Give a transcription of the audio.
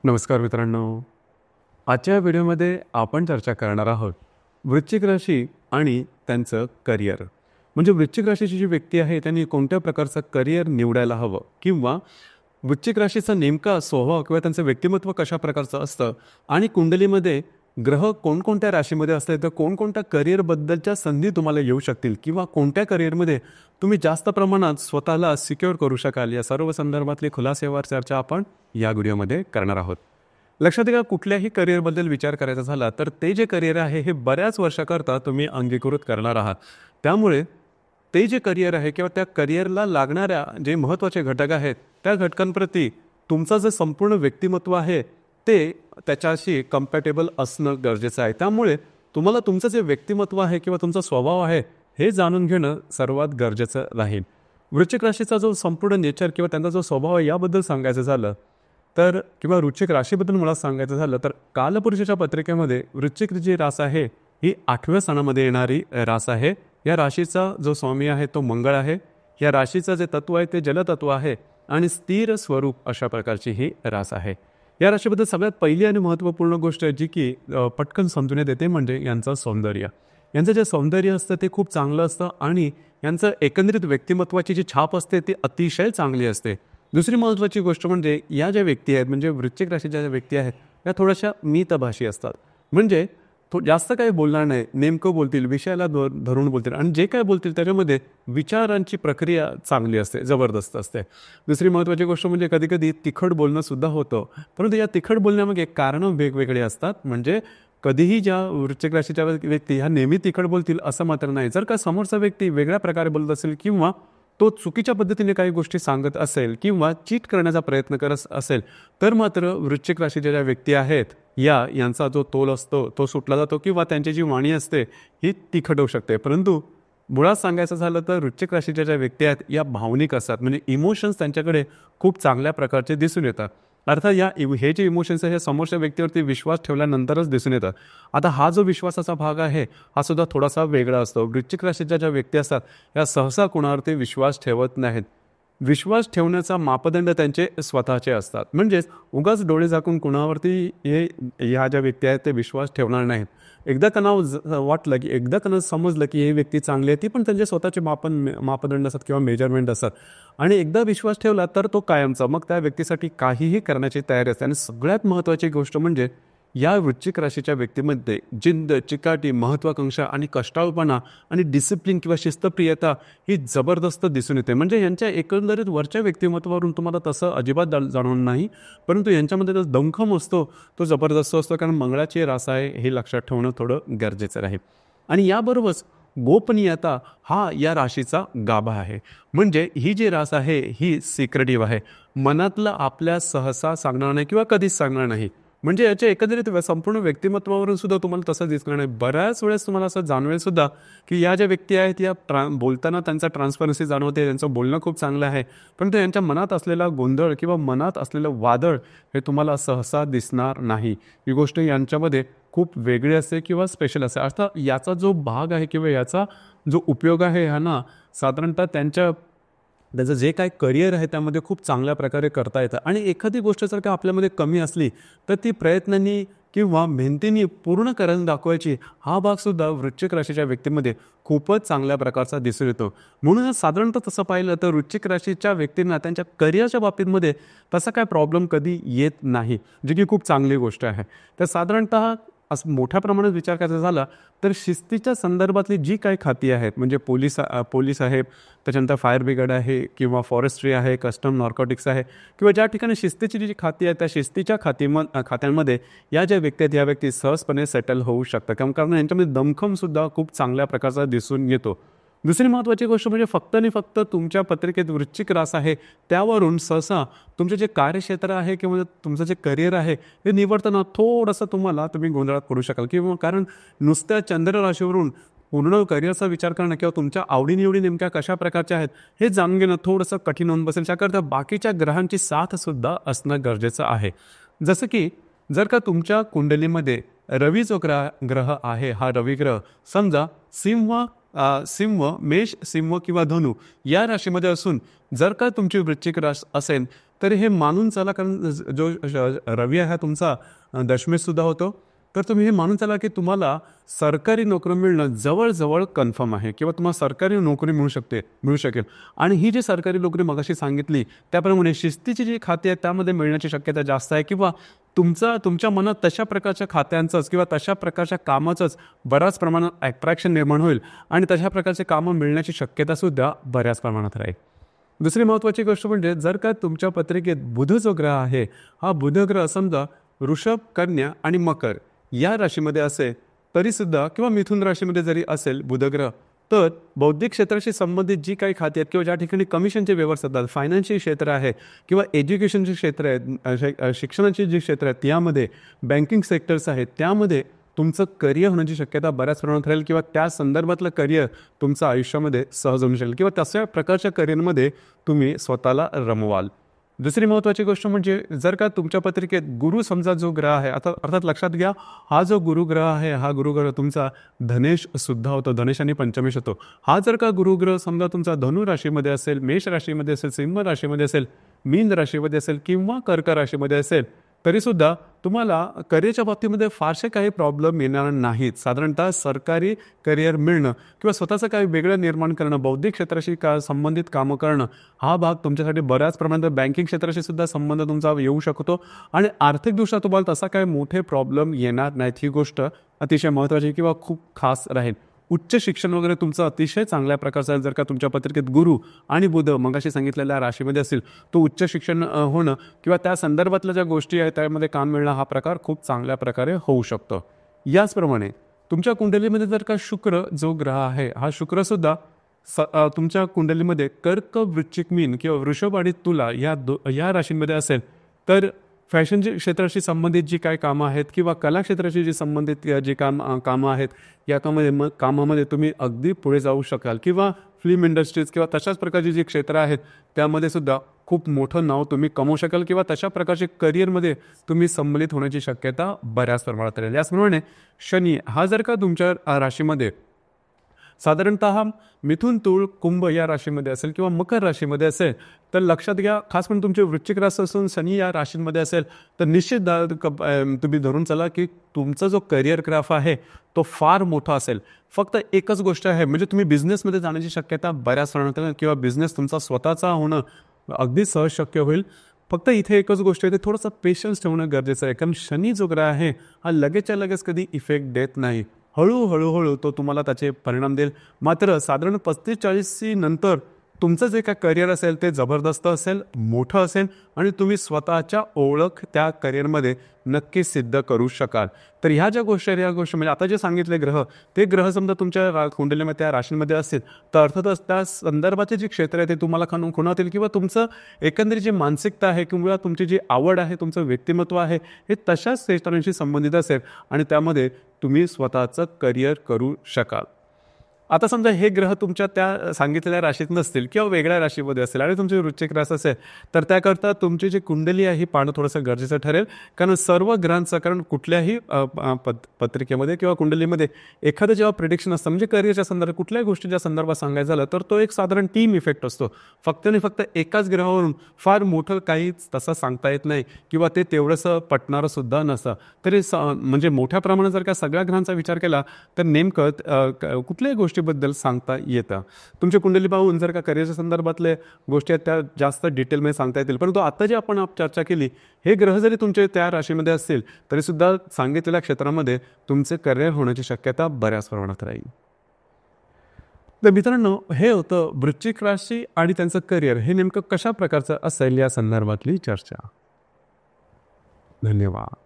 नमस्कार मित्रांनो. आजच्या व्हिडिओमध्ये आपण चर्चा करणार आहोत वृश्चिक राशी आणि त्यांचं करिअर. म्हणजे वृश्चिक राशीची जी व्यक्ती आहे त्यांनी कोणत्या प्रकारचं करिअर निवडायला हवं किंवा वृश्चिक राशीचा नेमका स्वभाव किंवा त्यांचं व्यक्तिमत्व कशा प्रकारचं असतं आणि कुंडलीमध्ये ग्रह कोणकोणत्या राशीमध्ये असते तर कोणकोणत्या करिअरबद्दलच्या संधी तुम्हाला येऊ शकतील किंवा कोणत्या करिअरमध्ये तुम्ही जास्त प्रमाणात स्वतःला सिक्युअर करू शकाल या सर्व संदर्भातली खुलासेवार चर्चा आपण या व्हिडिओमध्ये करणार आहोत. लक्षात घ्या, कुठल्याही करिअरबद्दल विचार करायचा झाला तर ते जे करिअर आहे हे बऱ्याच वर्षाकरता तुम्ही अंगीकृत करणार आहात. त्यामुळे ते जे करिअर आहे किंवा त्या करिअरला लागणाऱ्या जे महत्त्वाचे घटक आहेत त्या घटकांप्रती तुमचं जे संपूर्ण व्यक्तिमत्व आहे ते त्याच्याशी कम्पॅटेबल असणं गरजेचं आहे. त्यामुळे तुम्हाला तुमचं जे व्यक्तिमत्व आहे किंवा तुमचा स्वभाव आहे हे जाणून घेणं सर्वात गरजेचं राहील. वृश्चिक राशीचा जो संपूर्ण नेचर किंवा त्यांचा जो स्वभाव आहे याबद्दल सांगायचं झालं तर किंवा वृश्चिक राशीबद्दल मला सांगायचं झालं तर कालपुरुषाच्या पत्रिकेमध्ये वृश्चिक जी रास आहे ही 8व्या स्थानामध्ये येणारी रास आहे. या राशीचा जो स्वामी आहे तो मंगळ आहे. या राशीचं जे तत्व आहे ते जलतत्व आहे आणि स्थिर स्वरूप अशा प्रकारची ही रास आहे. या राशीबद्दल सगळ्यात पहिली आणि महत्त्वपूर्ण गोष्ट जी की पटकन समजून येते म्हणजे यांचं सौंदर्य. यांचं जे सौंदर्य असतं ते खूप चांगलं असतं आणि यांचं एकंदरीत व्यक्तिमत्वाची जी छाप असते ती अतिशय चांगली असते. दुसरी महत्त्वाची गोष्ट म्हणजे या ज्या व्यक्ती आहेत म्हणजे वृश्चिक राशीच्या ज्या व्यक्ती आहेत त्या थोड्याशा मितभाषी असतात. म्हणजे जास्त काही बोलणार नाही, नेमकं बोलतील, विषयाला धरून बोलतील आणि जे काय बोलतील त्याच्यामध्ये विचारांची प्रक्रिया चांगली असते, जबरदस्त असते. दुसरी महत्त्वाची गोष्ट म्हणजे कधीकधी तिखट बोलणं सुद्धा होतं, परंतु या तिखट बोलण्यामागे कारणं वेगवेगळे असतात. म्हणजे कधीही ज्या वृश्चिक राशीच्या व्यक्ती ह्या नेहमी तिखट बोलतील असं मात्र नाही. जर का समोरचा व्यक्ती वेगळ्या प्रकारे बोलत असेल किंवा तो चुकीच्या पद्धतीने काही गोष्टी सांगत असेल किंवा चीट करण्याचा प्रयत्न करत असेल तर मात्र वृश्चिक राशीच्या ज्या व्यक्ती आहेत यांचा जो तोल असतो तो सुटला जातो किंवा त्यांची जी वाणी असते ही तिखट होऊ शकते. परंतु मुळात सांगायचं झालं तर वृश्चिक राशीच्या ज्या व्यक्ती आहेत या भावनिक असतात. म्हणजे इमोशन्स त्यांच्याकडे खूप चांगल्या प्रकारचे दिसून येतात. अर्थात हे जे इमोशन्स आहे हे समोरच्या व्यक्तीवरती विश्वास ठेवल्यानंतरच दिसून येतात. आता हा जो विश्वासाचा भाग आहे हा सुद्धा थोडासा वेगळा असतो. वृश्चिक राशीच्या ज्या व्यक्ती असतात या सहसा कुणावरती विश्वास ठेवत नाहीत. विश्वास ठेवण्याचा मापदंड त्यांचे स्वतःचे असतात. म्हणजेच उगाच डोळे झाकून कुणावरती ह्या ज्या व्यक्ती आहेत ते विश्वास ठेवणार नाहीत. एकदा त्यांना वाटलं की एकदा त्यांना समजलं की ही व्यक्ती चांगली आहे ती पण त्यांचे स्वतःचे मापदंड असतात किंवा मेजरमेंट असतात आणि एकदा विश्वास ठेवला तर तो कायमचा. मग त्या व्यक्तीसाठी काहीही करण्याची तयारी असते. आणि सगळ्यात महत्त्वाची गोष्ट म्हणजे या वृश्चिक राशीच्या व्यक्तीमध्ये जिद्द, चिकाटी, महत्त्वाकांक्षा आणि कष्टाळूपणा आणि डिसिप्लिन किंवा शिस्तप्रियता ही जबरदस्त दिसून येते. म्हणजे यांच्या एकंदरीत वरच्या व्यक्तिमत्वावरून तुम्हाला तसं अजिबात जाणवणार नाही, परंतु यांच्यामध्ये जो दमखम असतो तो जबरदस्त असतो. कारण मंगळाची रास आहे हे लक्षात ठेवणं थोडं गरजेचं राहील. आणि याबरोबरच गोपनीयता हा या राशीचा गाभा आहे. म्हणजे ही जी रास आहे ही सिक्रेटिव्ह आहे. मनातलं आपल्या सहसा सांगणार नाही किंवा कधीच सांगणार नाही. म्हणजे याच्या एकंदरीत संपूर्ण व्यक्तिमत्वावरून सुद्धा तुम्हाला तसं दिसणार नाही. बऱ्याच वेळेस तुम्हाला असं जाणवेल सुद्धा की या ज्या व्यक्ती आहेत या बोलताना त्यांचा ट्रान्सपरन्सी जाणवते, त्यांचं बोलणं खूप चांगलं आहे, परंतु यांच्या मनात असलेला गोंधळ किंवा मनात असलेलं वादळ हे तुम्हाला सहसा दिसणार नाही. ही गोष्ट यांच्यामध्ये खूप वेगळी असते किंवा स्पेशल असते. अर्थात याचा जो भाग आहे किंवा याचा जो उपयोग आहे हा ना साधारणतः त्याचं जे काय करिअर आहे त्यामध्ये खूप चांगल्या प्रकारे करता येतं. आणि एखादी गोष्ट जर का आपल्यामध्ये कमी असली तर ती प्रयत्नांनी किंवा मेहनतीने पूर्ण करून दाखवायची हा भागसुद्धा वृश्चिक राशीच्या व्यक्तीमध्ये खूपच चांगल्या प्रकारचा दिसून येतो. म्हणूनच साधारणतः तसं पाहिलं तर वृश्चिक राशीच्या व्यक्तींना त्यांच्या करिअरच्या बाबतीमध्ये तसा काय प्रॉब्लेम कधी येत नाही, जी की खूप चांगली गोष्ट आहे. तर साधारणतः असं मोठ्या प्रमाणात विचार करायचा झाला तर शिस्तीच्या संदर्भातली जी काही खाती आहेत म्हणजे पोलीस आहे, त्याच्यानंतर फायर ब्रिगेड आहे किंवा फॉरेस्ट्री आहे, कस्टम, नार्कोटिक्स आहे किंवा ज्या ठिकाणी शिस्तीची जी खाती आहे त्या शिस्तीच्या खात्यांमध्ये या ज्या व्यक्ती आहेत या व्यक्ती सहजपणे सेटल होऊ शकतात. कारण यांच्यामध्ये दमखमसुद्धा खूप चांगल्या प्रकारचा दिसून येतो. दुसरी महत्त्वाची गोष्ट म्हणजे फक्त आणि फक्त तुमच्या पत्रिकेत वृश्चिक रास आहे त्यावरून सहसा तुमचे जे कार्यक्षेत्र आहे किंवा तुमचं जे करिअर आहे ते निवडताना थोडंसं तुम्ही गोंधळात पडू शकाल. किंवा कारण नुसत्या चंद्र राशीवरून पूर्ण करिअरचा विचार करणं किंवा तुमच्या आवडीनिवडी नेमक्या कशा प्रकारच्या आहेत हे जाणून घेणं थोडंसं कठीण होऊन बसेल. त्याकरता बाकीच्या ग्रहांची साथसुद्धा असणं गरजेचं आहे. जसं की जर का तुमच्या कुंडलीमध्ये रवी जो ग्रह आहे हा रवी ग्रह समजा सिंह, मेष, सिंह किंवा धनु या राशीमध्ये असून जर का तुमची वृश्चिक रास असेल तर हे मानून चला, कारण जो रवी आहे हा तुमचा दशमेशसुद्धा होतो, तर तुम्ही हे मानून चला की तुम्हाला सरकारी नोकरी मिळणं जवळजवळ कन्फर्म आहे किंवा तुम्हाला सरकारी नोकरी मिळू शकेल. आणि ही जी सरकारी नोकरी मगाशी सांगितली त्याप्रमाणे शिस्तीची जी खाती आहेत त्यामध्ये मिळण्याची शक्यता जास्त आहे, किंवा तुमच्या मनात तशा प्रकारच्या खात्यांचंच किंवा तशा प्रकारच्या कामाचंच बऱ्याच प्रमाणात अट्रॅक्शन निर्माण होईल आणि तशा प्रकारचे कामं मिळण्याची शक्यतासुद्धा बऱ्याच प्रमाणात राहील. दुसरी महत्त्वाची गोष्ट म्हणजे जर का तुमच्या पत्रिकेत बुध जो ग्रह आहे हा बुध ग्रह समजा वृषभ, कन्या आणि मकर या राशीमध्ये असेल तरीसुद्धा, किंवा मिथुन राशीमध्ये जरी असेल बुधग्रह, तर बौद्धिक क्षेत्राशी संबंधित जी काही खाती आहेत किंवा ज्या ठिकाणी कमिशनचे व्यवहार चालतात, फायनान्शियल क्षेत्र आहे किंवा एज्युकेशनचे क्षेत्र आहेत, शिक्षणाची जी क्षेत्र आहेत यामध्ये, बँकिंग सेक्टर्स आहेत त्यामध्ये तुमचं करिअर होण्याची शक्यता बऱ्याच प्रमाणात राहील, किंवा त्या संदर्भातलं करिअर तुमचं आयुष्यामध्ये सहज होऊ शकेल किंवा तशा प्रकारच्या करिअरमध्ये तुम्ही स्वतःला रमवाल. दुसरी महत्त्वाची गोष्ट म्हणजे जर का तुमच्या पत्रिकेत गुरु समजा जो ग्रह आहे, अर्थात लक्षात घ्या हा जो गुरुग्रह आहे हा गुरुग्रह तुमचा धनेश सुद्धा होतो, धनेश आणि पंचमेश होतो. हा जर का गुरुग्रह समजा तुमचा धनु राशीमध्ये असेल, मेष राशीमध्ये असेल, सिंह राशीमध्ये असेल, मीन राशीमध्ये असेल किंवा कर्क राशीमध्ये असेल तरीसुद्धा तुम्हाला करिअरच्या बाबतीमध्ये फारसे काही प्रॉब्लेम येणार नाहीत. साधारणतः सरकारी करिअर मिळणं किंवा स्वतःचं काही वेगळं निर्माण करणं, बौद्धिक क्षेत्राशी संबंधित कामं करणं हा भाग तुमच्यासाठी बऱ्याच प्रमाणात, बँकिंग क्षेत्राशी सुद्धा संबंध तुमचा येऊ शकतो आणि आर्थिकदृष्ट्या तुम्हाला तसा काही मोठे प्रॉब्लेम येणार नाहीत. ही गोष्ट अतिशय महत्त्वाची किंवा खूप खास राहील. उच्च शिक्षण वगैरे तुमचं अतिशय चांगल्या प्रकारचं जर का तुमच्या पत्रिकेत गुरु आणि बुध मगाशी सांगितलेल्या राशीमध्ये असेल, तो उच्च शिक्षण होणं किंवा त्या संदर्भातल्या ज्या गोष्टी आहेत त्यामध्ये काम मिळणं हा प्रकार खूप चांगल्या प्रकारे होऊ शकतो. याचप्रमाणे तुमच्या कुंडलीमध्ये जर का शुक्र जो ग्रह आहे हा शुक्रसुद्धा तुमच्या कुंडलीमध्ये कर्क, वृश्चिक, मीन किंवा वृषभ आणि तुला या राशींमध्ये असेल तर फॅशन क्षेत्राशी संबंधित जी काही कामं आहेत किंवा कला क्षेत्राशी जी संबंधित जी कामं आहेत या कामामध्ये तुम्ही अगदी पुढे जाऊ शकाल, किंवा फिल्म इंडस्ट्रीज किंवा तशाच प्रकारची जी क्षेत्र आहेत त्यामध्ये सुद्धा खूप मोठं नाव तुम्ही कमवू शकाल किंवा तशा प्रकारचे करिअरमध्ये तुम्ही सम्मिलित होण्याची शक्यता बऱ्याच प्रमाणात राहील. याचप्रमाणे शनी हा जर का तुमच्या राशीमध्ये साधारणतः मिथुन, तुळ, कुंभ या राशीमध्ये असेल किंवा मकर राशीमध्ये असेल तर लक्षात घ्या, खास करून तुमची वृश्चिक राशी असून शनी या राशींमध्ये असेल तर निश्चित तुम्ही धरून चला की तुमचा जो करिअर ग्राफ आहे तो फार मोठा असेल. फक्त एकच गोष्ट आहे, म्हणजे तुम्ही बिझनेसमध्ये जाण्याची शक्यता बऱ्याच प्रमाणात किंवा बिझनेस तुमचा स्वतःचा होणं अगदी सहज शक्य होईल. फक्त इथे एकच गोष्ट आहे, ते थोडंसं पेशन्स ठेवणं गरजेचं आहे, कारण शनी जो ग्रह आहे हा लगेचच्या लगेच कधी इफेक्ट देत नाही. हळूहळू तो तुम्हाला त्याचे परिणाम देईल. मात्र साधारण 35-40 नंतर तुमचं जे काय करिअर असेल ते जबरदस्त असेल, मोठं असेल आणि तुम्ही स्वतःच्या ओळख त्या करिअरमध्ये नक्की सिद्ध करू शकाल. तर ह्या ज्या गोष्टी आहेत, या गोष्टी म्हणजे आता जे सांगितले ग्रह, ते ग्रह समजा तुमच्या कुंडलीमध्ये त्या राशींमध्ये असतील तर अर्थातच त्या संदर्भाचे जे क्षेत्र आहे ते तुम्हाला खुणावतील किंवा तुमचं एकंदरीत जी मानसिकता आहे किंवा तुमची जी आवड आहे, तुमचं व्यक्तिमत्व आहे हे तशाच क्षेत्रांशी संबंधित असेल आणि त्यामध्ये तुम्ही स्वतःचं करिअर करू शकाल. आता समजा हे ग्रह तुमच्या त्या सांगितलेल्या राशीत नसतील किंवा वेगळ्या राशीमध्ये असेल आणि तुमची वृश्चिक राशी असेल तर त्याकरता तुमची जी कुंडली आहे ही पाहणं थोडंसं गरजेचं ठरेल, कारण सर्व ग्रहांचं, कारण कुठल्याही पत्रिकेमध्ये किंवा कुंडलीमध्ये एखादं जेव्हा प्रिडिक्शन असतं म्हणजे करिअरच्या संदर्भात कुठल्याही गोष्टीच्या संदर्भात सांगायचं झालं तर तो एक साधारण टीम इफेक्ट असतो. फक्त आणि फक्त एकाच ग्रहावरून फार मोठं काही तसं सांगता येत नाही किंवा ते तेवढंसं पटणारं सुद्धा नसतं. तरी म्हणजे मोठ्या प्रमाणात जर का सगळ्या ग्रहांचा विचार केला तर नेमकं कुठल्याही गोष्टीबद्दल सांगता येतं. तुमची कुंडली पाहून जर का करिअरच्या संदर्भातले गोष्टी आहेत त्या जास्त डिटेलमध्ये सांगता येतील, परंतु आता जी आपण चर्चा केली हे ग्रह जरी तुमचे त्या राशीमध्ये असतील तरीसुद्धा सांगितलेल्या क्षेत्रामध्ये तुमचे करिअर होण्याची शक्यता बऱ्याच प्रमाणात राहील. तर मित्रांनो, हे होतं वृश्चिक राशी आणि त्यांचं करिअर हे नेमकं कशा प्रकारचं असेल या संदर्भातली चर्चा. धन्यवाद.